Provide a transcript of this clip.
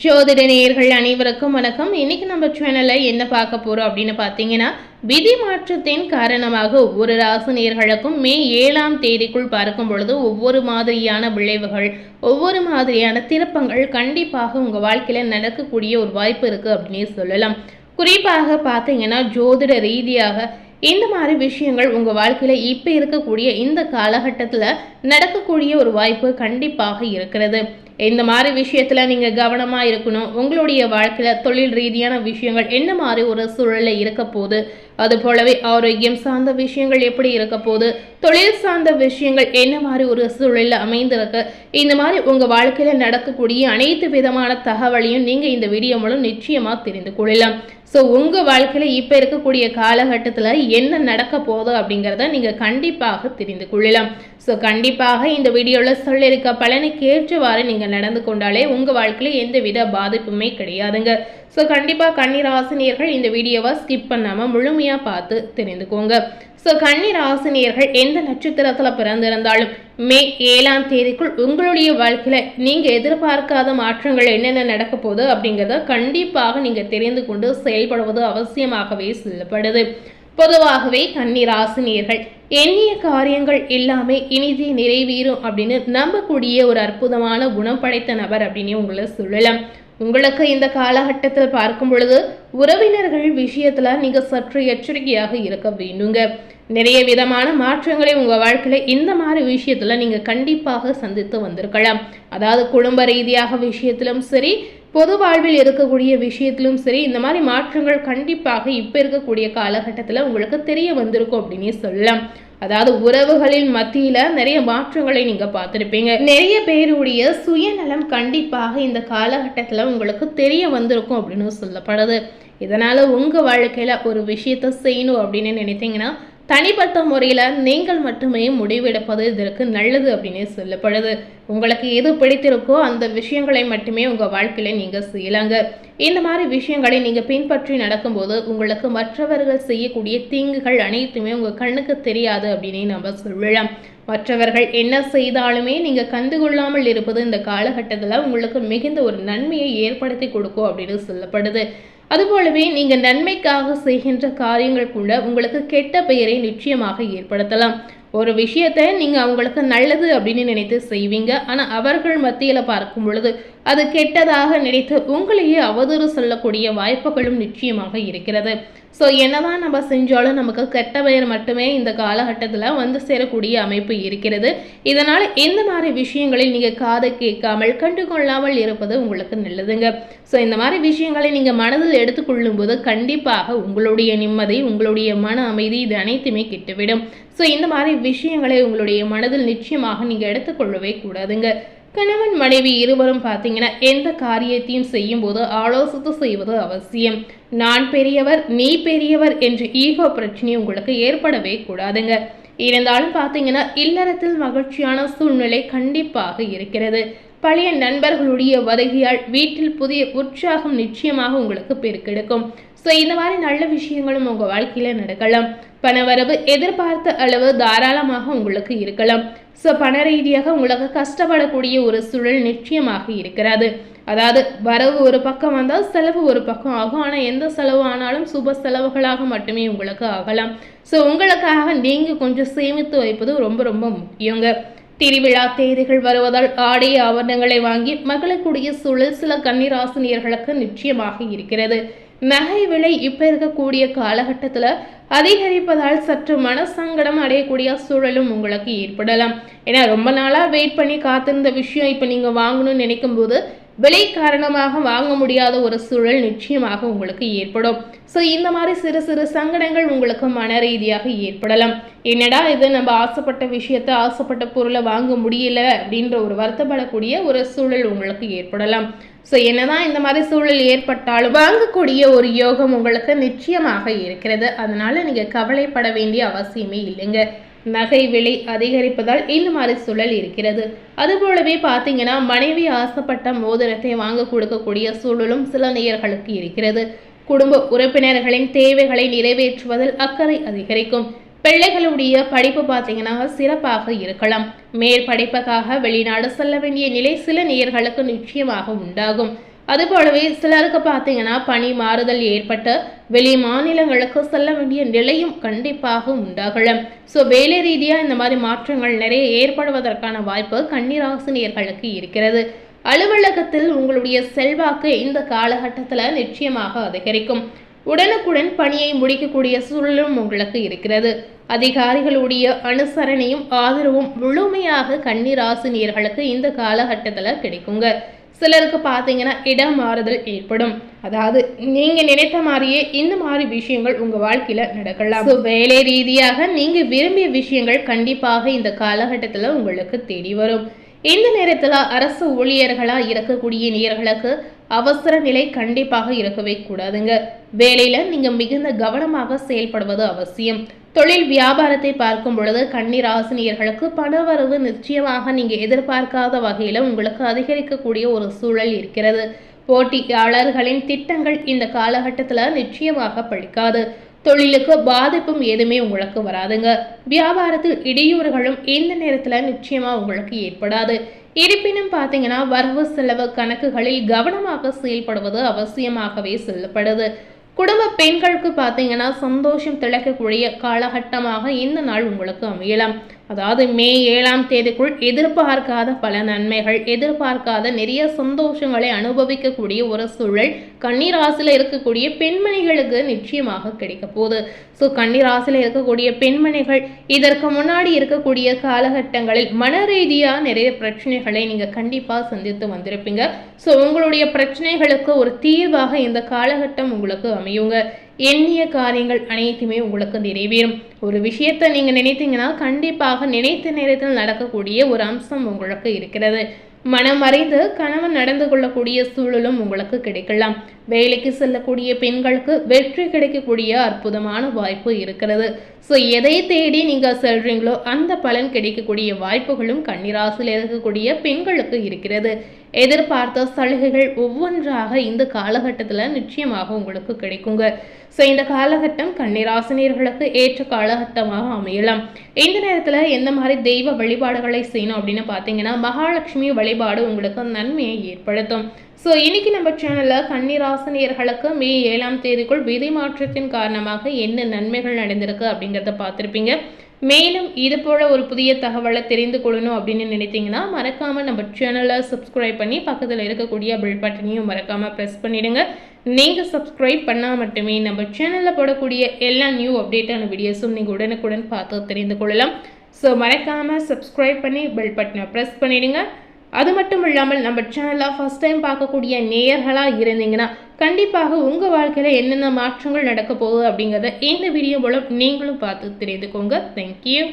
ஜோதிட நேயர்கள் அனைவருக்கும் வணக்கம். இன்னைக்கு நம்ம சேனல்ல என்ன பார்க்க போறோம் அப்படின்னு பார்த்தீங்கன்னா, விதி மாற்றத்தின் காரணமாக ஒவ்வொரு ராசி நேயர்களுக்கும் மே 7ஆம் தேதிக்குள் பார்க்கும் பொழுது ஒவ்வொரு மாதிரியான விளைவுகள், ஒவ்வொரு மாதிரியான திருப்பங்கள் கண்டிப்பாக உங்க வாழ்க்கையில நடக்கக்கூடிய ஒரு வாய்ப்பு இருக்கு அப்படின்னே சொல்லலாம். குறிப்பாக பார்த்தீங்கன்னா ஜோதிட ரீதியாக இந்த மாதிரி விஷயங்கள் உங்க வாழ்க்கையில இப்ப இருக்கக்கூடிய இந்த காலகட்டத்துல நடக்கக்கூடிய ஒரு வாய்ப்பு கண்டிப்பாக இருக்கிறது. இந்த மாதிரி விஷயத்துல நீங்க கவனமா இருக்கணும். உங்களுடைய வாழ்க்கையில தொழில் ரீதியான விஷயங்கள் என்ன மாதிரி ஒரு சூழல்ல இருக்க போகுது, அது போலவே ஆரோக்கியம் சார்ந்த விஷயங்கள் எப்படி இருக்க போகுது, தொழில் சார்ந்த விஷயங்கள் என்ன மாதிரி ஒரு சூழல்ல அமைந்திருக்கு, இந்த மாதிரி உங்க வாழ்க்கையில நடக்கக்கூடிய அனைத்து விதமான தகவலையும் நீங்க இந்த வீடியோ மூலம் நிச்சயமா தெரிந்து கொள்ளலாம். ஸோ உங்கள் வாழ்க்கையில் இப்போ இருக்கக்கூடிய காலகட்டத்தில் என்ன நடக்க போகுது அப்படிங்கிறத நீங்கள் கண்டிப்பாக தெரிந்து கொள்ளலாம். ஸோ கண்டிப்பாக இந்த வீடியோவில் சொல்லியிருக்க பலனுக்கு ஏற்றவாறு நீங்கள் நடந்து கொண்டாலே உங்கள் வாழ்க்கையில் எந்த வித பாதிப்புமே கிடையாதுங்க. ஸோ கண்டிப்பாக கன்னி ராசினியர்கள் இந்த வீடியோவை ஸ்கிப் பண்ணாமல் முழுமையாக பார்த்து தெரிந்துக்கோங்க. ஸோ கன்னி ராசினியர்கள் எந்த நட்சத்திரத்தில் பிறந்திருந்தாலும் மே 7ஆம் தேதிக்குள் உங்களுடைய வாழ்க்கையில் நீங்கள் எதிர்பார்க்காத மாற்றங்கள் என்னென்ன நடக்க போகுது அப்படிங்கிறத கண்டிப்பாக நீங்கள் தெரிந்து கொண்டு செயல்படுவது அவசியமாகவே சொல்லப்படுது. பொதுவாகவே கன்னி ராசினியர்கள் எண்ணிய காரியங்கள் எல்லாமே இனிதே நிறைவேறும் அப்படின்னு நம்பக்கூடிய ஒரு அற்புதமான குணம் படைத்த நபர் அப்படின்னு உங்களை சொல்லலாம். உங்களுக்கு இந்த காலகட்டத்தில் பார்க்கும் பொழுது உறவினர்கள் விஷயத்துல நீங்க சற்று எச்சரிக்கையாக இருக்க வேண்டுங்க. நிறைய விதமான மாற்றங்களை உங்க வாழ்க்கையில இந்த மாதிரி விஷயத்துல நீங்க கண்டிப்பாக சந்தித்து வந்திருக்கலாம். அதாவது குடும்ப ரீதியாக விஷயத்திலும் சரி, பொது வாழ்வில் இருக்கக்கூடிய விஷயத்திலும் சரி, இந்த மாதிரி மாற்றங்கள் கண்டிப்பாக இப்ப இருக்கக்கூடிய காலகட்டத்துல உங்களுக்கு தெரிய வந்திருக்கும் அப்படின்னு சொல்லலாம். அதாவது உறவுகளின் மத்தியில நிறைய மாற்றங்களை நீங்க பார்த்திருப்பீங்க. நிறைய பேருடைய சுயநலம் கண்டிப்பாக இந்த காலகட்டத்துல உங்களுக்கு தெரிய வந்திருக்கும் அப்படின்னு சொல்லப்படுது. இதனால உங்க வாழ்க்கையில ஒரு விஷயத்த செய்யணும் அப்படின்னு நினைத்தீங்கன்னா தனிப்பட்ட முறையில் நீங்கள் மட்டுமே முடிவெடுப்பது இதற்கு நல்லது அப்படின்னு சொல்லப்படுது. உங்களுக்கு எது பிடித்திருக்கோ அந்த விஷயங்களை மட்டுமே உங்கள் வாழ்க்கையில் நீங்கள் செய்யலாங்க. இந்த மாதிரி விஷயங்களை நீங்கள் பின்பற்றி நடக்கும்போது உங்களுக்கு மற்றவர்கள் செய்யக்கூடிய தீங்குகள் அனைத்துமே உங்கள் கண்ணுக்கு தெரியாது அப்படின்னு நம்ம சொல்லலாம். மற்றவர்கள் என்ன செய்தாலுமே நீங்கள் கண்டுகொள்ளாமல் இருப்பது இந்த காலகட்டத்தில் உங்களுக்கு மிகுந்த ஒரு நன்மையை ஏற்படுத்தி கொடுக்கும் அப்படின்னு சொல்லப்படுது. அதுபோலவே நீங்கள் நன்மைக்காக செய்கின்ற காரியங்கள் கூட உங்களுக்கு கெட்ட பெயரை நிச்சயமாக ஏற்படுத்தலாம். ஒரு விஷயத்தை நீங்கள் அவங்களுக்கு நல்லது அப்படின்னு நினைத்து செய்வீங்க, ஆனால் அவர்கள் மத்தியில் பார்க்கும் பொழுது அது கெட்டதாக நினைத்து உங்களையே அவதூறு சொல்லக்கூடிய வாய்ப்புகளும் நிச்சயமாக இருக்கிறது. ஸோ என்னதான் நம்ம செஞ்சாலும் நமக்கு கெட்ட பெயர் மட்டுமே இந்த காலகட்டத்தில் வந்து சேரக்கூடிய அமைப்பு இருக்கிறது. இதனால் இந்த மாதிரி விஷயங்களை நீங்கள் காதை கேட்காமல் கண்டுகொள்ளாமல் இருப்பது உங்களுக்கு நல்லதுங்க. ஸோ இந்த மாதிரி விஷயங்களை நீங்கள் மனதில் எடுத்துக்கொள்ளும் போது கண்டிப்பாக உங்களுடைய நிம்மதி, உங்களுடைய மன அமைதி இது அனைத்துமே கெட்டுவிடும். ஸோ இந்த மாதிரி விஷயங்களை உங்களுடைய மனதில் நிச்சயமாக நீங்கள் எடுத்துக்கொள்ளவே கூடாதுங்க. கணவன் மனைவி இருவரும் பார்த்தீங்கன்னா எந்த காரியத்தையும் செய்யும் போது ஆலோசித்து செய்வது அவசியம். நான் பெரியவர் நீ பெரியவர் என்ற ஈகோ பிரச்சனை உங்களுக்கு ஏற்படவே கூடாதுங்க. இருந்தாலும் பார்த்தீங்கன்னா இல்லறத்தில் மகிழ்ச்சியான சூழ்நிலை கண்டிப்பாக இருக்கிறது. பழைய நண்பர்களுடைய வருகையால் வீட்டில் புதிய உற்சாகம் நிச்சயமாக உங்களுக்கு பெருக்கெடுக்கும். ஸோ இந்த மாதிரி நல்ல விஷயங்களும் உங்கள் வாழ்க்கையில் நடக்கலாம். பணவரவு எதிர்பார்த்த அளவு தாராளமாக உங்களுக்கு இருக்கலாம். ஸோ பண ரீதியாக உங்களுக்கு கஷ்டப்படக்கூடிய ஒரு சூழல் நிச்சயமாக இருக்கிறது. அதாவது வரவு ஒரு பக்கம் வந்தால் செலவு ஒரு பக்கம் ஆகும். ஆனால் எந்த செலவு ஆனாலும் சுப செலவுகளாக மட்டுமே உங்களுக்கு ஆகலாம். ஸோ உங்களுக்காக நீங்கள் கொஞ்சம் சேமித்து வைப்பது ரொம்ப ரொம்ப முக்கியங்க. திருவிழா தேதிகள் வருவதால் ஆடை ஆவரணங்களை வாங்கி மகிழக்கூடிய சூழல் சில கன்னிராசினியர்களுக்கு நிச்சயமாக இருக்கிறது. நகை விலை இப்ப இருக்கக்கூடிய காலகட்டத்தில் அதிகரிப்பதால் சற்று மனசங்கடம் அடையக்கூடிய சூழலும் உங்களுக்கு ஏற்படலாம். ஏன்னா ரொம்ப நாளாக வெயிட் பண்ணி காத்திருந்த விஷயம் இப்போ நீங்கள் வாங்கணும்னு நினைக்கும் போது விலை காரணமாக வாங்க முடியாத ஒரு சூழல் நிச்சயமாக உங்களுக்கு ஏற்படும். ஸோ இந்த மாதிரி சிறு சிறு சங்கடங்கள் உங்களுக்கு மன ரீதியாக ஏற்படலாம். என்னடா இது நம்ம ஆசைப்பட்ட விஷயத்த ஆசைப்பட்ட பொருளை வாங்க முடியல அப்படின்ற ஒரு வருத்தப்படக்கூடிய ஒரு சூழல் உங்களுக்கு ஏற்படலாம். ஸோ என்னதான் இந்த மாதிரி சூழல் ஏற்பட்டாலும் வாங்கக்கூடிய ஒரு யோகம் உங்களுக்கு நிச்சயமாக இருக்கிறது. அதனால நீங்கள் கவலைப்பட வேண்டிய அவசியமே இல்லைங்க. நகை விலை அதிகரிப்பதால் இந்த மாதிரி சூழல் இருக்கிறது. அதுபோலவே பார்த்தீங்கன்னா மனைவி ஆசைப்பட்ட மோதிரத்தை வாங்க கொடுக்கக்கூடிய சூழலும் சில நேயர்களுக்கு இருக்கிறது. குடும்ப உறுப்பினர்களின் தேவைகளை நிறைவேற்றுவதில் அக்கறை அதிகரிக்கும். பிள்ளைகளுடைய படிப்பு பார்த்தீங்கன்னா சிறப்பாக இருக்கலாம். மேற்படிப்புக்காக வெளிநாடு செல்ல வேண்டிய நிலை சில நேயர்களுக்கு நிச்சயமாக உண்டாகும். அதுபோலவே சிலருக்கு பார்த்தீங்கன்னா பணி மாறுதல் ஏற்பட்டு வெளி மாநிலங்களுக்கு செல்ல வேண்டிய நிலையும் கண்டிப்பாக உண்டாகலாம். ஸோ வேலை ரீதியாக இந்த மாதிரி மாற்றங்கள் நிறைய ஏற்படுவதற்கான வாய்ப்பு கன்னிராசினியர்களுக்கு இருக்கிறது. அலுவலகத்தில் உங்களுடைய செல்வாக்கு இந்த காலகட்டத்தில் நிச்சயமாக அதிகரிக்கும். உடனுக்குடன் பணியை முடிக்கக்கூடிய சூழலும் உங்களுக்கு இருக்கிறது. அதிகாரிகளுடைய அனுசரணையும் ஆதரவும் முழுமையாக கன்னிராசினியர்களுக்கு இந்த காலகட்டத்தில் கிடைக்குங்க. சிலருக்கு பார்த்தீங்கன்னா இடம் மாறுதல் ஏற்படும். அதாவது நீங்க நினைத்த மாதிரியே இந்த மாதிரி விஷயங்கள் உங்க வாழ்க்கையில நடக்கலாம். வேலை ரீதியாக நீங்க விரும்பிய விஷயங்கள் கண்டிப்பாக இந்த காலகட்டத்தில் உங்களுக்கு தேடி வரும். இந்த நேரத்தில் அரசு ஊழியர்களா இருக்கக்கூடிய நேயர்களுக்கு அவசர நிலை கண்டிப்பாக இருக்கவே கூடாதுங்க. வேலையில நீங்க மிகுந்த கவனமாக செயல்படுவது அவசியம். தொழில் வியாபாரத்தை பார்க்கும் பொழுது கன்னிராசினியர்களுக்கு பணவரவு நிச்சயமாக நீங்க எதிர்பார்க்காத வகையில உங்களுக்கு அதிகரிக்கக்கூடிய ஒரு சூழல் இருக்கிறது. போட்டியாளர்களின் திட்டங்கள் இந்த காலகட்டத்தில் நிச்சயமாக பழிக்காது. தொழிலுக்கு பாதிப்பும் எதுவுமே உங்களுக்கு வராதுங்க. வியாபாரத்தில் இடையூறுகளும் இந்த நேரத்தில் நிச்சயமா உங்களுக்கு ஏற்படாது. இருப்பினும் பார்த்தீங்கன்னா வரவு செலவு கணக்குகளில் கவனமாக செயல்படுவது அவசியமாகவே சொல்லப்படுது. குடும்ப பெண்களுக்கு பார்த்தீங்கன்னா சந்தோஷம் திளைக்கக்கூடிய காலகட்டமாக இந்த நாள் உங்களுக்கு அமையலாம். அதாவது மே 7ஆம் தேதிக்குள் எதிர்பார்க்காத பல நன்மைகள், எதிர்பார்க்காத நிறைய சந்தோஷங்களை அனுபவிக்கக்கூடிய ஒரு சூழல் கன்னிராசியில் இருக்கக்கூடிய பெண்மணிகளுக்கு நிச்சயமாக கிடைக்க போகுது. ஸோ கன்னிராசியில் இருக்கக்கூடிய பெண்மணிகள் இதற்கு முன்னாடி இருக்கக்கூடிய காலகட்டங்களில் மன ரீதியாக நிறைய பிரச்சனைகளை நீங்கள் கண்டிப்பாக சந்தித்து வந்திருப்பீங்க. ஸோ உங்களுடைய பிரச்சனைகளுக்கு ஒரு தீர்வாக இந்த காலகட்டம் உங்களுக்கு அமையுங்க. எண்ணிய காரியங்கள் அனைத்துமே உங்களுக்கு நிறைவேறும். ஒரு விஷயத்தை நீங்க நினைத்தீங்கன்னா கண்டிப்பாக நினைத்த நேரத்தில் நடக்கக்கூடிய ஒரு அம்சம் உங்களுக்கு இருக்கிறது. மனம் அறிந்து கணவன் நடந்து கொள்ளக்கூடிய சூழலும் உங்களுக்கு கிடைக்கலாம். வேலைக்கு செல்லக்கூடிய பெண்களுக்கு வெற்றி கிடைக்கக்கூடிய அற்புதமான வாய்ப்பு இருக்கிறது. ஸோ எதை தேடி நீங்க செல்றீங்களோ அந்த பலன் கிடைக்கக்கூடிய வாய்ப்புகளும் கன்னிராசியில் இருக்கக்கூடிய பெண்களுக்கு இருக்கிறது. எதிர்பார்த்த சலுகைகள் ஒவ்வொன்றாக இந்த காலகட்டத்தில் நிச்சயமாக உங்களுக்கு கிடைக்குங்க. ஸோ இந்த காலகட்டம் கன்னிராசினியர்களுக்கு ஏற்ற காலகட்டமாக அமையலாம். இந்த நேரத்தில் எந்த மாதிரி தெய்வ வழிபாடுகளை செய்யணும் அப்படின்னு பார்த்தீங்கன்னா மகாலட்சுமி வழிபாடு உங்களுக்கு நன்மையை ஏற்படுத்தும். ஸோ இன்னைக்கு நம்ம சேனலில் கன்னிராசினியர்களுக்கு மே 7ஆம் தேதிக்குள் விதி மாற்றத்தின் காரணமாக என்ன நன்மைகள் நடந்திருக்கு அப்படிங்கிறத பார்த்துருப்பீங்க. மேலும் இது போல ஒரு புதிய தகவலை தெரிந்து கொள்ளணும் அப்படின்னு நினைத்தீங்கன்னா மறக்காம நம்ம சேனலை சப்ஸ்கிரைப் பண்ணி பக்கத்தில் இருக்கக்கூடிய பெல் பட்டனையும் மறக்காம ப்ரெஸ் பண்ணிடுங்க. நீங்க சப்ஸ்கிரைப் பண்ணால் மட்டுமே நம்ம சேனலில் போடக்கூடிய எல்லா நியூ அப்டேட்டான வீடியோஸும் நீங்கள் உடனுக்குடன் பார்த்து தெரிந்து கொள்ளலாம். ஸோ மறக்காம சப்ஸ்கிரைப் பண்ணி பெல் பட்டனை ப்ரெஸ் பண்ணிடுங்க. அது மட்டும் இல்லாமல் நம்ம சேனலை ஃபர்ஸ்ட் டைம் பார்க்கக்கூடிய நேயர்களாக இருந்தீங்கன்னா கண்டிப்பாக உங்கள் வாழ்க்கையில் என்னென்ன மாற்றங்கள் நடக்க போகுது அப்படிங்கிறத இந்த வீடியோ மூலம் நீங்களும் பார்த்து தெரிந்துக்கோங்க. தேங்க்யூ.